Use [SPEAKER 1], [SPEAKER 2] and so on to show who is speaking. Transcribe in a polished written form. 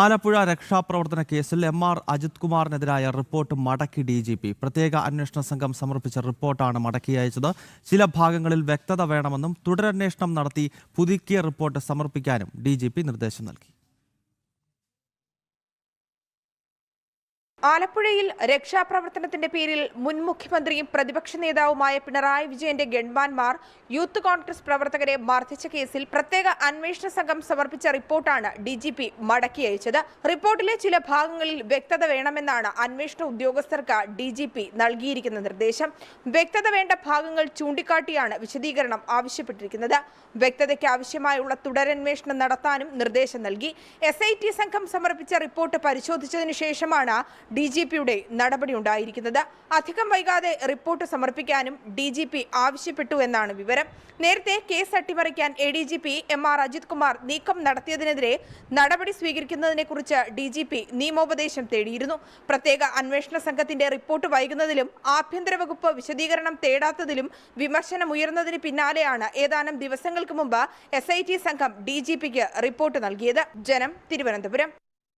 [SPEAKER 1] ആലപ്പുഴ രക്ഷാപ്രവർത്തന കേസിൽ എം.ആർ. അജിത് കുമാറിനെതിരായ റിപ്പോർട്ട് മടക്കി DGP. പ്രത്യേക അന്വേഷണ സംഘം സമർപ്പിച്ച റിപ്പോർട്ടാണ് മടക്കി അയച്ചത്. ചില ഭാഗങ്ങളിൽ വ്യക്തത വേണമെന്നും തുടരന്വേഷണം നടത്തി പുതുക്കിയ റിപ്പോർട്ട് സമർപ്പിക്കാനും DGP നിർദ്ദേശം നൽകി.
[SPEAKER 2] ആലപ്പുഴയിൽ രക്ഷാപ്രവർത്തനത്തിന്റെ പേരിൽ മുൻ മുഖ്യമന്ത്രിയും പ്രതിപക്ഷ നേതാവുമായ പിണറായി വിജയന്റെ ഗൺമാന്മാർ യൂത്ത് കോൺഗ്രസ് പ്രവർത്തകരെ മർദ്ദിച്ച കേസിൽ പ്രത്യേക അന്വേഷണ സംഘം സമർപ്പിച്ച റിപ്പോർട്ടാണ് DGP മടക്കി അയച്ചത്. റിപ്പോർട്ടിലെ ചില ഭാഗങ്ങളിൽ വ്യക്തത വേണമെന്നാണ് അന്വേഷണ ഉദ്യോഗസ്ഥർക്ക് DGP നൽകിയിരിക്കുന്ന നിർദ്ദേശം. വ്യക്തത വേണ്ട ഭാഗങ്ങൾ ചൂണ്ടിക്കാട്ടിയാണ് വിശദീകരണം ആവശ്യപ്പെട്ടിരിക്കുന്നത്. വ്യക്തതയ്ക്ക് ആവശ്യമായുള്ള തുടരന്വേഷണം നടത്താനും നിർദ്ദേശം നൽകി. SIT സംഘം സമർപ്പിച്ച റിപ്പോർട്ട് പരിശോധിച്ചതിനു ശേഷമാണ് DGPയുടെ നടപടി ഉണ്ടായിരിക്കുന്നത്. അധികം വൈകാതെ റിപ്പോർട്ട് സമർപ്പിക്കാനും DGP ആവശ്യപ്പെട്ടു എന്നാണ് വിവരം. നേരത്തെ കേസ് അട്ടിമറിക്കാൻ ADGP M.R. അജിത് കുമാർ നീക്കം നടത്തിയതിനെതിരെ നടപടി സ്വീകരിക്കുന്നതിനെക്കുറിച്ച് DGP നിയമോപദേശം തേടിയിരുന്നു. പ്രത്യേക അന്വേഷണ സംഘത്തിന്റെ റിപ്പോർട്ട് വൈകുന്നതിലും ആഭ്യന്തര വകുപ്പ് വിശദീകരണം തേടാത്തതിലും വിമർശനം ഉയർന്നതിന് പിന്നാലെയാണ് ഏതാനും ദിവസങ്ങൾക്ക് മുമ്പ് SIT സംഘം DGPക്ക് റിപ്പോർട്ട് നൽകിയത്. ജനം, തിരുവനന്തപുരം.